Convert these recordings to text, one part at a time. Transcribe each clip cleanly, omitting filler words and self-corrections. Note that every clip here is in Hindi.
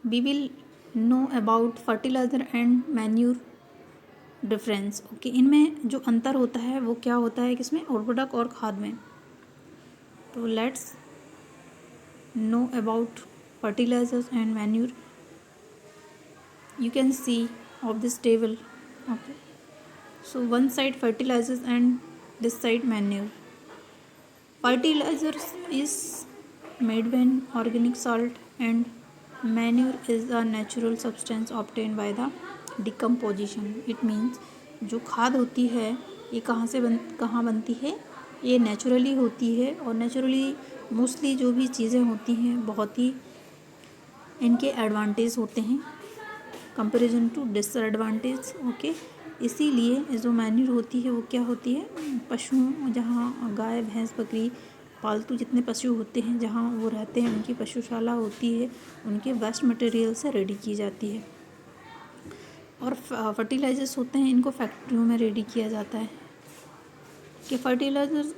We will know about fertiliser and manure difference. Okay, इनमें जो अंतर होता है वो क्या होता है किसमें, उर्वरक और खाद में। तो let's know about fertilisers and manure. You can see of this table. Okay, so one side fertilizers and this side manure. Fertilizers is made when organic salt and manure is a natural substance obtained by the decomposition. It means जो खाद होती है ये कहाँ बनती है, ये नेचुरली होती है। और नेचुरली मोस्टली जो भी चीज़ें होती हैं बहुत ही इनके एडवांटेज होते हैं कंपेरिजन टू डिसएडवांटेज। ओके, इसीलिए जो मैन्यूर होती है वो क्या होती है, पशुओं, जहाँ गाय भैंस बकरी पालतू जितने पशु होते हैं जहाँ वो रहते हैं उनकी पशुशाला होती है, उनके वेस्ट मटेरियल से रेडी की जाती है। और फर्टिलाइजर्स होते हैं इनको फैक्ट्रियों में रेडी किया जाता है कि fertiliser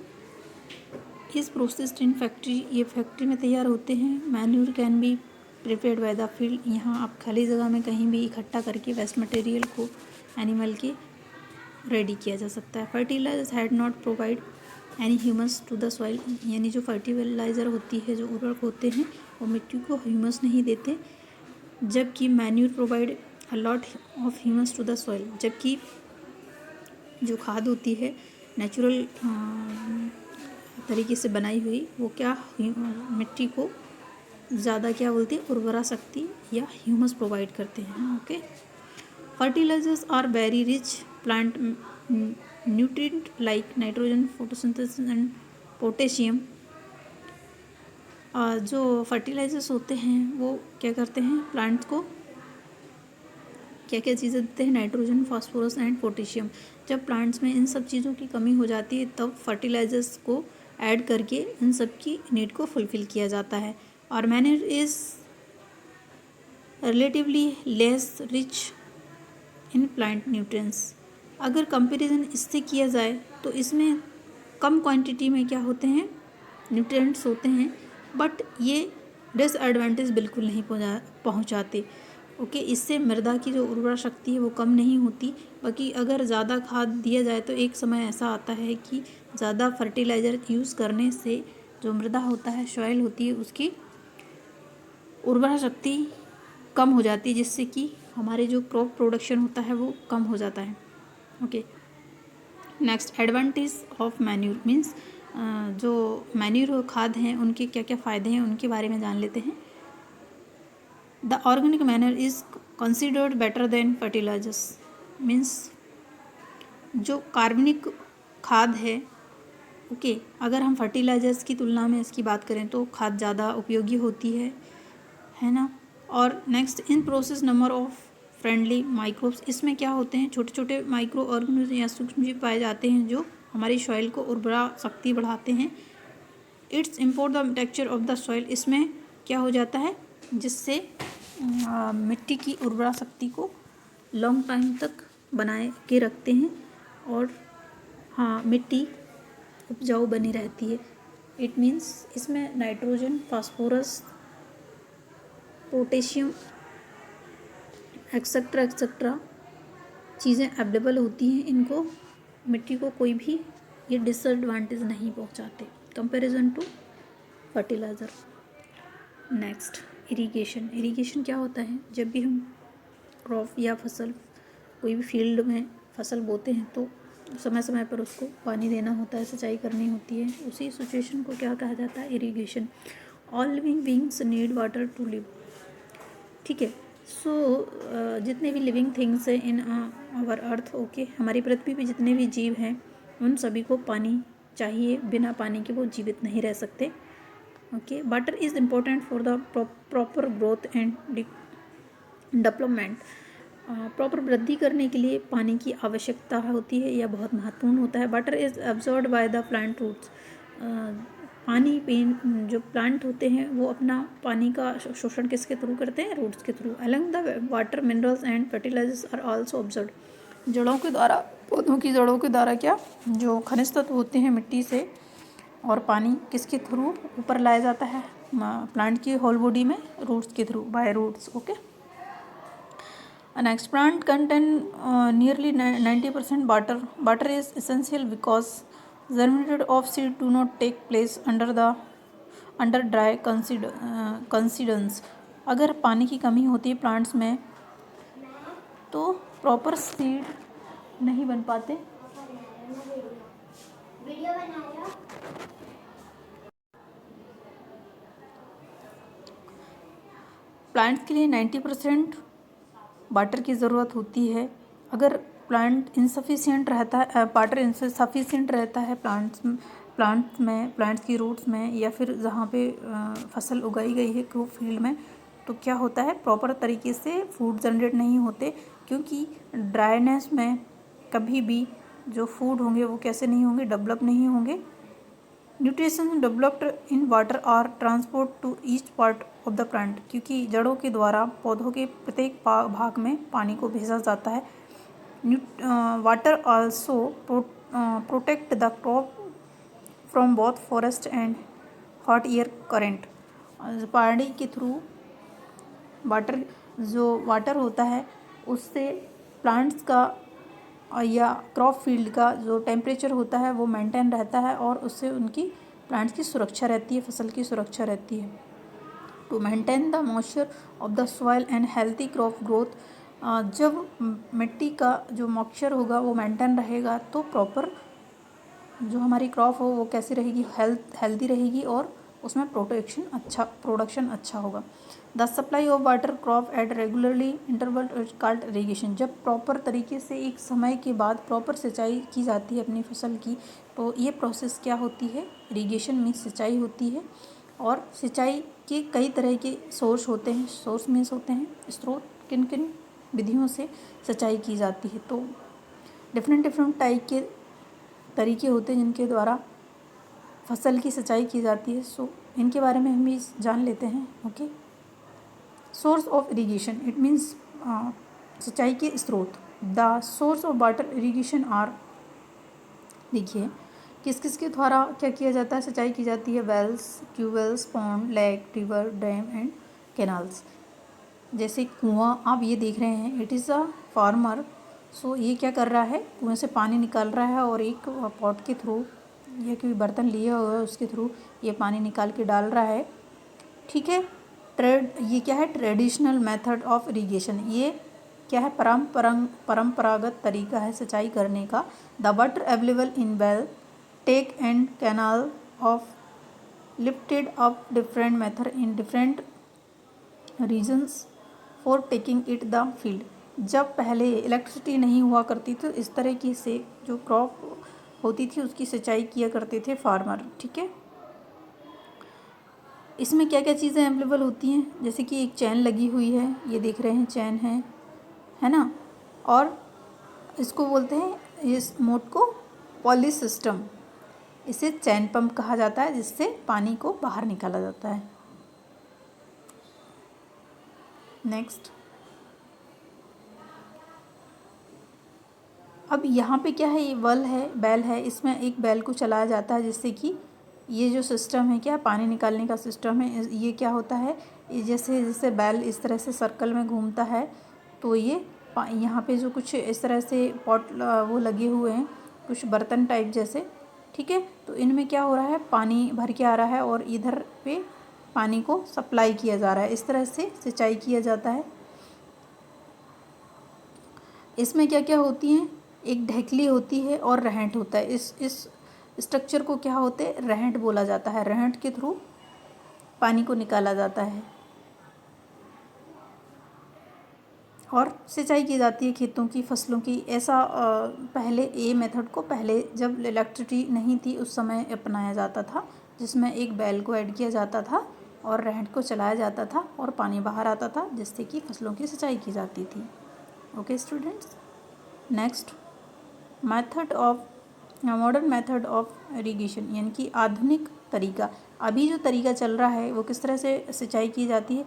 is processed in factory, ये फैक्ट्री में तैयार होते हैं। Manure can be prepared by the field, यहाँ आप खाली जगह में कहीं भी इकट्ठा करके वेस्ट मटेरियल को एनिमल के रेडी किया जा सकता है। Fertilisers had not provide any humus to the soil, यानी जो फर्टिलाइज़र होती है, जो उर्वरक होते हैं वो मिट्टी को ह्यूमस नहीं देते, जबकि manure provide a lot of humus to the soil. जबकि जो खाद होती है नेचुरल तरीके से बनाई हुई, वो क्या मिट्टी को ज़्यादा क्या बोलते हैं, उर्वरा शक्ति या ह्यूमस प्रोवाइड करते हैं। Okay, fertilisers are very rich plant nutrient like nitrogen, photosynthesis and potassium. जो फर्टिलाइजर्स होते हैं वो क्या करते हैं, प्लांट्स को क्या क्या चीज़ें देते हैं, नाइट्रोजन, फास्फोरस एंड पोटेशियम। जब प्लांट्स में इन सब चीज़ों की कमी हो जाती है तब फर्टिलाइजर्स को ऐड करके इन सब की नीड को फुलफ़िल किया जाता है। और manure is relatively less rich in plant nutrients. अगर कंपैरिजन इससे किया जाए तो इसमें कम क्वांटिटी में क्या होते हैं, न्यूट्रिएंट्स होते हैं, बट ये डिसएडवांटेज बिल्कुल नहीं पहुंचाते। ओके, इससे मृदा की जो उर्वरा शक्ति है वो कम नहीं होती। बाकी अगर ज़्यादा खाद दिया जाए तो एक समय ऐसा आता है कि ज़्यादा फर्टिलाइज़र यूज़ करने से जो मृदा होता है, सॉइल होती है, उसकी उर्वरा शक्ति कम हो जाती है, जिससे कि हमारे जो क्रॉप प्रोडक्शन होता है वो कम हो जाता है। Okay, next advantage of manure means जो मैन्यूर खाद हैं उनके क्या क्या फ़ायदे हैं उनके बारे में जान लेते हैं। The organic manure is considered better than fertilisers means जो कार्बनिक खाद है, ओके, अगर हम फर्टिलाइजर्स की तुलना में इसकी बात करें तो खाद ज़्यादा उपयोगी होती है ना। और next, in process number of friendly microbes, इसमें क्या होते हैं, छोटे छोटे माइक्रो ऑर्गेनिज्म या सूक्ष्मजीव पाए जाते हैं जो हमारी सॉइल को उर्वरा शक्ति बढ़ाते हैं। It's improve the texture of the soil, इसमें क्या हो जाता है, जिससे मिट्टी की उर्वरा शक्ति को लॉन्ग टाइम तक बनाए के रखते हैं और हाँ, मिट्टी उपजाऊ बनी रहती है। इट मीन्स इसमें nitrogen, phosphorus, potassium etcetera etcetera चीज़ें अवेलेबल होती हैं। इनको मिट्टी को कोई भी ये डिसएडवांटेज नहीं पहुंचाते comparison to fertiliser. Next, irrigation. Irrigation क्या होता है, जब भी हम क्रॉप या फसल कोई भी फील्ड में फसल बोते हैं तो समय समय पर उसको पानी देना होता है, सिंचाई करनी होती है। उसी सिचुएशन को क्या कहा जाता है, irrigation. All living beings need water to live. ठीक है, सो जितने भी लिविंग थिंग्स हैं इन आवर अर्थ, ओके, हमारी पृथ्वी पे जितने भी जीव हैं उन सभी को पानी चाहिए, बिना पानी के वो जीवित नहीं रह सकते। Okay, water is important for the proper growth and development. Proper वृद्धि करने के लिए पानी की आवश्यकता होती है, यह बहुत महत्वपूर्ण होता है। Water is absorbed by the plant roots. पानी जो प्लांट होते हैं वो अपना पानी का शोषण किसके थ्रू करते हैं, रूट्स के through. Along the water minerals and fertilisers are also observed. जड़ों के द्वारा, पौधों की जड़ों के द्वारा क्या, जो खनिज तत्व होते हैं मिट्टी से, और पानी किसके थ्रू ऊपर लाया जाता है, प्लांट की होल बॉडी में रूट्स के through, by roots. Okay. Next, plant contain nearly 90% water. Water is essential because germination of seed do not take place under dry conditions. अगर पानी की कमी होती है प्लांट्स में तो प्रॉपर सीड नहीं बन पाते. प्लांट्स के लिए 90% वाटर की ज़रूरत होती है. अगर प्लांट इनसफिशिएंट रहता है, वाटर इनसफिशिएंट रहता है प्लांट्स की रूट्स में या फिर जहाँ पे फसल उगाई गई है क्रॉप फील्ड में, तो क्या होता है, प्रॉपर तरीके से फूड जनरेट नहीं होते, क्योंकि ड्राइनेस में कभी भी जो फूड होंगे वो कैसे नहीं होंगे, डेवलप नहीं होंगे. Nutrition developed in water are transport to each part of the plant, क्योंकि जड़ों के द्वारा पौधों के प्रत्येक भाग में पानी को भेजा जाता है. Water also protect the crop from both forest and hot air current. पानी के थ्रू वाटर होता है उससे प्लांट्स का या क्रॉप फील्ड का जो टेम्परेचर होता है वो मेंटेन रहता है और उससे उनकी प्लांट्स की सुरक्षा रहती है, फसल की सुरक्षा रहती है. To maintain the moisture of the soil and healthy crop growth, जब मिट्टी का जो मॉइस्चर होगा वो मेंटेन रहेगा तो प्रॉपर जो हमारी क्रॉप हो वो कैसी रहेगी, हेल्दी रहेगी और उसमें प्रोडक्शन अच्छा होगा. The supply of water crop at regularly interval called irrigation. जब प्रॉपर तरीके से एक समय के बाद प्रॉपर सिंचाई की जाती है अपनी फसल की, तो ये प्रोसेस क्या होती है, इरीगेशन मीन्स सिंचाई होती है. और सिंचाई के कई तरह के सोर्स होते हैं. सोर्स मीन्स होते हैं स्रोत, किन किन विधियों से सिंचाई की जाती है. तो डिफरेंट टाइप के तरीके होते हैं जिनके द्वारा फसल की सिंचाई की जाती है. सो इनके बारे में हम भी जान लेते हैं. Okay. Source of irrigation, it means सिंचाई के स्रोत. The source of water irrigation are, देखिए किस किस के द्वारा क्या किया जाता है, सिंचाई की जाती है. Wells, tubewells, pond, lake, river, dam and canals. जैसे कुआं आप ये देख रहे हैं, it is a farmer. So ये क्या कर रहा है, कुएं से पानी निकाल रहा है और एक पॉट के थ्रू या कोई बर्तन लिया हुआ है उसके थ्रू ये पानी निकाल के डाल रहा है. ठीक है. ये क्या है, ट्रेडिशनल मेथड ऑफ इरीगेशन. ये क्या है, परंपरागत तरीका है सिंचाई करने का. The water available in well, take and canal of lifted up different method in different regions for taking it the field. जब पहले इलेक्ट्रिसिटी नहीं हुआ करती तो इस तरीके से जो क्रॉप होती थी उसकी सिंचाई किया करते थे फार्मर. ठीक है. इसमें क्या क्या चीज़ें अवेलेबल होती हैं, जैसे कि एक चैन लगी हुई है, ये देख रहे हैं चैन है ना. और इसको बोलते हैं, इस मोड को पॉली सिस्टम. इसे चैन पंप कहा जाता है जिससे पानी को बाहर निकाला जाता है. नेक्स्ट, अब यहाँ पे क्या है, ये बैल है. इसमें एक बैल को चलाया जाता है जिससे कि ये जो सिस्टम है, क्या पानी निकालने का सिस्टम है, ये क्या होता है, जैसे बैल इस तरह से सर्कल में घूमता है तो ये यहाँ पे जो कुछ इस तरह से पॉट वो लगे हुए हैं, कुछ बर्तन टाइप जैसे. ठीक है. तो इनमें क्या हो रहा है, पानी भर के आ रहा है और इधर पे पानी को सप्लाई किया जा रहा है. इस तरह से सिंचाई किया जाता है. इसमें क्या क्या होती हैं, एक ढेकली होती है और रहंट होता है. इस स्ट्रक्चर को क्या होते हैं, रहंट बोला जाता है. रहंट के थ्रू पानी को निकाला जाता है और सिंचाई की जाती है खेतों की, फसलों की. ऐसा पहले ये मेथड को पहले जब इलेक्ट्रिसिटी नहीं थी उस समय अपनाया जाता था, जिसमें एक बैल को ऐड किया जाता था और रहंट को चलाया जाता था और पानी बाहर आता था जिससे कि फसलों की सिंचाई की जाती थी. Okay students. Next, modern method of irrigation, यानी कि आधुनिक तरीका. अभी जो तरीका चल रहा है वो किस तरह से सिंचाई की जाती है,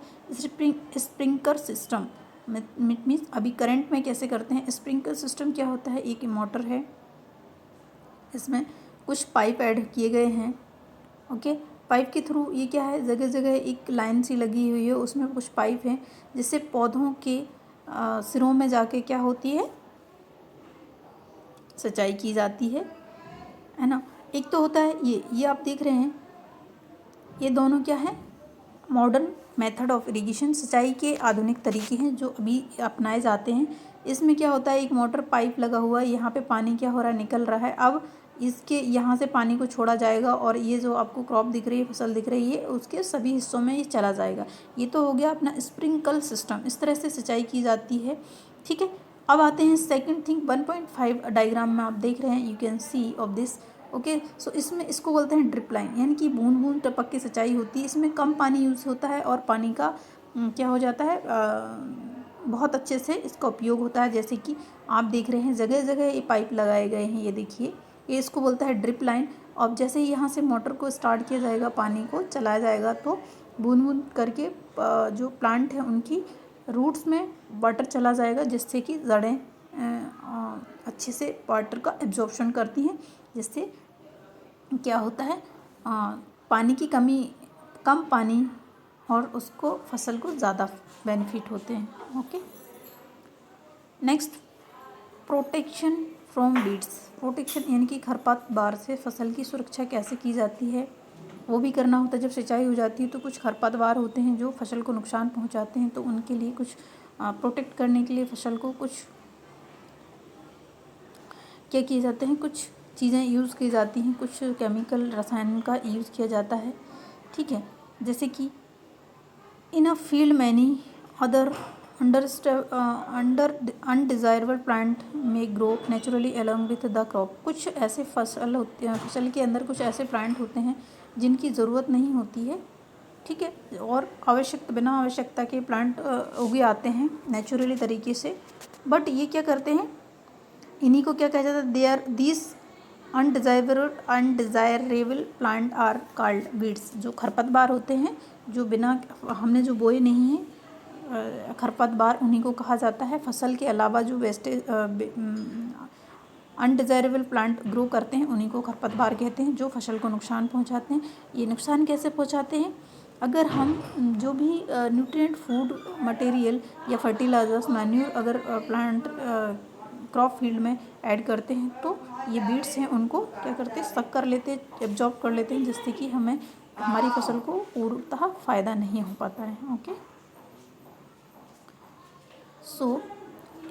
स्प्रिंकलर सिस्टम. मीन्स अभी करंट में कैसे करते हैं. स्प्रिंकलर सिस्टम क्या होता है, एक मोटर है, इसमें कुछ पाइप ऐड किए गए हैं. ओके. पाइप के थ्रू ये क्या है, जगह जगह एक लाइन सी लगी हुई है, उसमें कुछ पाइप हैं जिससे पौधों के सिरों में जाके क्या होती है, सिंचाई की जाती है ना। एक तो होता है ये आप देख रहे हैं, ये दोनों क्या है, मॉडर्न मेथड ऑफ इरिगेशन, सिंचाई के आधुनिक तरीके हैं जो अभी अपनाए जाते हैं। इसमें क्या होता है, एक मोटर पाइप लगा हुआ है, यहाँ पे पानी क्या हो रहा है, निकल रहा है। अब इसके यहाँ से पानी को छोड़ा जाएगा और ये जो आपको क्रॉप दिख रही है, फसल दिख रही है, उसके सभी हिस्सों में ये चला जाएगा। ये तो हो गया अपना स्प्रिंकल सिस्टम, इस तरह से सिंचाई की जाती है, ठीक है। अब आते हैं सेकंड थिंग, 1.5 डायग्राम में आप देख रहे हैं, you can see of this, okay. So इसमें इसको बोलते हैं ड्रिप लाइन, यानी कि बूंद बूंद टपक के सिंचाई होती है। इसमें कम पानी यूज़ होता है और पानी का क्या हो जाता है, बहुत अच्छे से इसका उपयोग होता है। जैसे कि आप देख रहे हैं जगह जगह ये पाइप लगाए गए हैं, ये देखिए, ये इसको बोलता है ड्रिप लाइन। अब जैसे ही यहाँ से मोटर को स्टार्ट किया जाएगा, पानी को चलाया जाएगा, तो बूंद बूंद करके जो प्लांट है उनकी रूट्स में वाटर चला जाएगा, जिससे कि जड़ें अच्छे से वाटर का एब्जॉर्प्शन करती हैं, जिससे क्या होता है, पानी की कमी, कम पानी और उसको फसल को ज़्यादा बेनिफिट होते हैं, okay. Next, protection from weeds. Protection यानी कि खरपतवार से फसल की सुरक्षा कैसे की जाती है, वो भी करना होता है। जब सिंचाई हो जाती है तो कुछ खरपतवार होते हैं जो फसल को नुकसान पहुंचाते हैं, तो उनके लिए कुछ प्रोटेक्ट करने के लिए फसल को कुछ क्या किए जाते हैं, कुछ चीज़ें यूज़ की जाती हैं, कुछ केमिकल रसायन का यूज़ किया जाता है, ठीक है। जैसे कि in a field many other undesirable plant में grow naturally along with the crop. कुछ ऐसे फसल होते हैं, फसल के अंदर कुछ ऐसे प्लांट होते हैं जिनकी ज़रूरत नहीं होती है, ठीक है, और बिना आवश्यकता के प्लांट उगे आते हैं नेचुरली तरीके से। बट ये क्या करते हैं, इन्हीं को क्या कहा जाता है, these undesirable plant are called weeds. जो खरपतवार होते हैं, जो बिना हमने जो बोए नहीं हैं, खरपतवार, उन्हीं को कहा जाता है। फसल के अलावा जो वेस्टेज अनडिज़ायरेबल प्लांट ग्रो करते हैं, उन्हीं को खरपतवार कहते हैं, जो फसल को नुकसान पहुंचाते हैं। ये नुकसान कैसे पहुंचाते हैं, अगर हम जो भी न्यूट्रिएंट फूड मटेरियल या फर्टिलाइजर्स मैन्यूर अगर प्लांट क्रॉप फील्ड में ऐड करते हैं, तो ये बीड्स हैं उनको क्या करते हैं, सक कर लेते हैं, एब्जॉर्ब कर लेते हैं, जिससे कि हमें हमारी फसल को पूर्णतः फ़ायदा नहीं हो पाता है, ओके। सो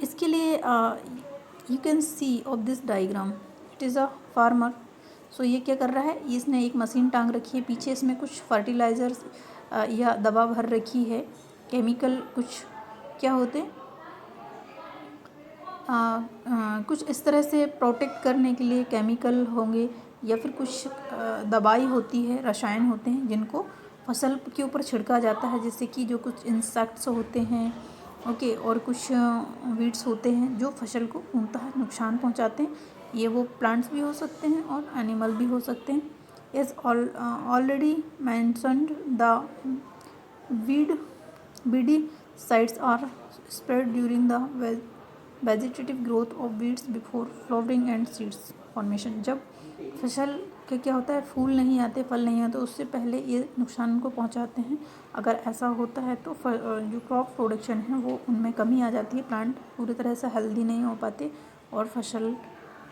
इसके लिए you can see of this diagram, it is a farmer. So ये क्या कर रहा है, इसने एक मशीन टांग रखी है, पीछे इसमें कुछ फर्टिलाइज़र्स या दवा भर रखी है, केमिकल कुछ क्या होते हैं, कुछ इस तरह से प्रोटेक्ट करने के लिए केमिकल होंगे, या फिर कुछ दवाई होती है, रसायन होते हैं जिनको फसल के ऊपर छिड़का जाता है, जिससे कि जो कुछ इंसेक्ट्स होते हैं, ओके, और कुछ वीड्स होते हैं जो फसल को पूर्णतः नुकसान पहुंचाते हैं। ये वो प्लांट्स भी हो सकते हैं और एनिमल भी हो सकते हैं। As already mentioned the weedicides are spread during the vegetative growth of weeds before flowering and seeds formation. जब फसल के क्या होता है, फूल नहीं आते, फल नहीं आते, उससे पहले ये नुकसान को पहुंचाते हैं। अगर ऐसा होता है तो जो क्रॉप प्रोडक्शन है वो उनमें कमी आ जाती है, प्लांट पूरी तरह से हेल्दी नहीं हो पाते और फसल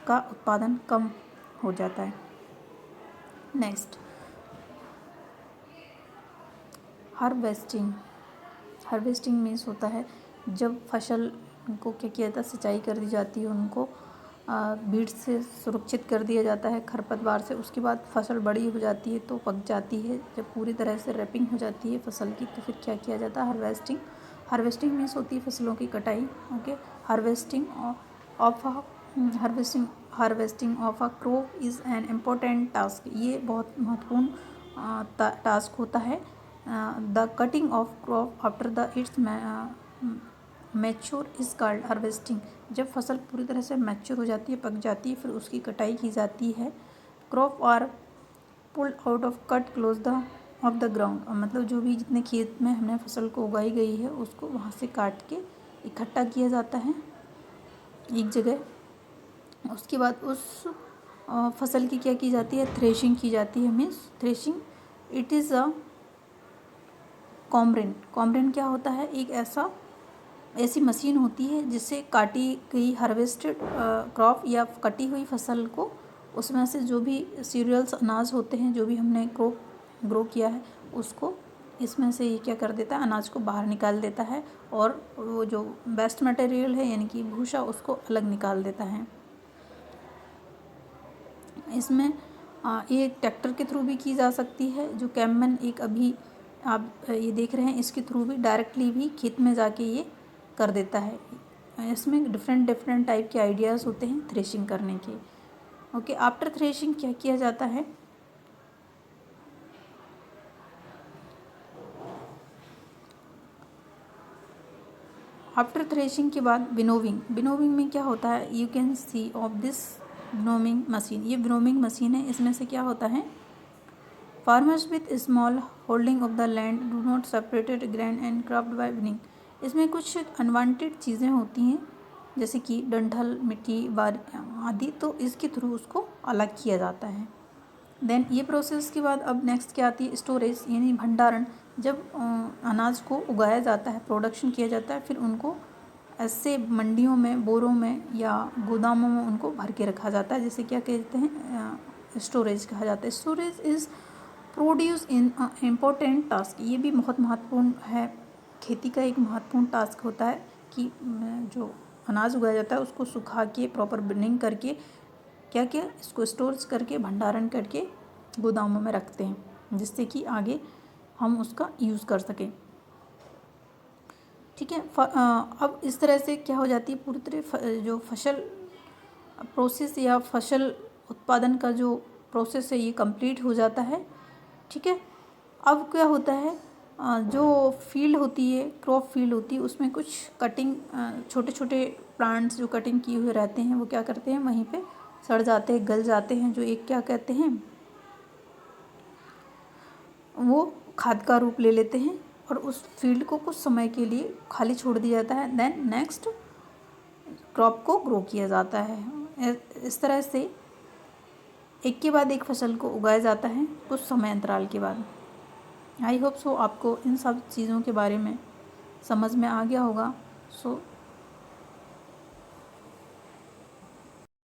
का उत्पादन कम हो जाता है। नेक्स्ट, हार्वेस्टिंग मीन्स होता है जब फसल को क्या किया जाता है, सिंचाई कर दी जाती है, उनको बीड से सुरक्षित कर दिया जाता है, खरपतवार से। उसके बाद फसल बड़ी हो जाती है तो पक जाती है, जब पूरी तरह से रैपिंग हो जाती है फसल की, तो फिर क्या किया जाता है, हार्वेस्टिंग मीन्स होती है फसलों की कटाई, okay. Harvesting of a crop is an important task. ये बहुत महत्वपूर्ण टास्क होता है। The cutting of crop after the it's mature is called harvesting. जब फसल पूरी तरह से मैच्योर हो जाती है, पक जाती है, फिर उसकी कटाई की जाती है। Crop are pulled out of cut close the of the ground, मतलब जो भी जितने खेत में हमने फसल को उगाई गई है उसको वहाँ से काट के इकट्ठा किया जाता है एक जगह। उसके बाद उस फसल की क्या की जाती है, थ्रेशिंग की जाती है। Means threshing it is a combine. Combine क्या होता है? एक ऐसी मशीन होती है जिससे काटी गई हार्वेस्टेड क्रॉप या कटी हुई फसल को, उसमें से जो भी सीरियल्स अनाज होते हैं जो भी हमने ग्रो किया है उसको इसमें से ये क्या कर देता है, अनाज को बाहर निकाल देता है और वो जो वेस्ट मटेरियल है यानी कि भूसा उसको अलग निकाल देता है। इसमें ये ट्रैक्टर के थ्रू भी की जा सकती है, जो कैमन एक अभी आप ये देख रहे हैं इसके थ्रू भी डायरेक्टली भी खेत में जाके ये कर देता है। इसमें डिफरेंट टाइप के आइडियाज़ होते हैं थ्रेशिंग करने के। ओके, आफ्टर थ्रेशिंग क्या किया जाता है? आफ्टर थ्रेशिंग के बाद विनोविंग। विनोविंग में क्या होता है? You can see of this winnowing machine. ये विनोविंग मशीन है, इसमें से क्या होता है? Farmers with small holding of the land do not separated grain and cropped bye winning. इसमें कुछ अनवांटेड चीज़ें होती हैं जैसे कि डंठल, मिट्टी, बार आदि, तो इसके थ्रू उसको अलग किया जाता है। देन ये प्रोसेस के बाद अब नेक्स्ट क्या आती है? स्टोरेज यानी भंडारण। जब अनाज को उगाया जाता है, प्रोडक्शन किया जाता है, फिर उनको ऐसे मंडियों में, बोरों में या गोदामों में उनको भर के रखा जाता है, जिसे क्या कहते हैं? स्टोरेज कहा जाता है। Storage is produce in important task. ये भी बहुत महत्वपूर्ण है, खेती का एक महत्वपूर्ण टास्क होता है कि जो अनाज उगाया जाता है उसको सुखा के प्रॉपर बिनिंग करके क्या क्या इसको स्टोरेज करके भंडारण करके गोदामों में रखते हैं, जिससे कि आगे हम उसका यूज़ कर सकें। ठीक है। अब इस तरह से क्या हो जाती है, पूरी तरह जो फसल प्रोसेस या फसल उत्पादन का जो प्रोसेस है ये कंप्लीट हो जाता है। ठीक है। अब क्या होता है, जो फील्ड होती है, क्रॉप फील्ड होती है, उसमें कुछ कटिंग छोटे छोटे प्लांट्स जो कटिंग किए हुए रहते हैं वो क्या करते हैं, वहीं पे सड़ जाते हैं, गल जाते हैं, जो एक क्या कहते हैं, वो खाद का रूप ले लेते हैं और उस फील्ड को कुछ समय के लिए खाली छोड़ दिया जाता है। देन नेक्स्ट क्रॉप को ग्रो किया जाता है। इस तरह से एक के बाद एक फसल को उगाया जाता है कुछ समय अंतराल के बाद। आई होप सो आपको इन सब चीज़ों के बारे में समझ में आ गया होगा। सो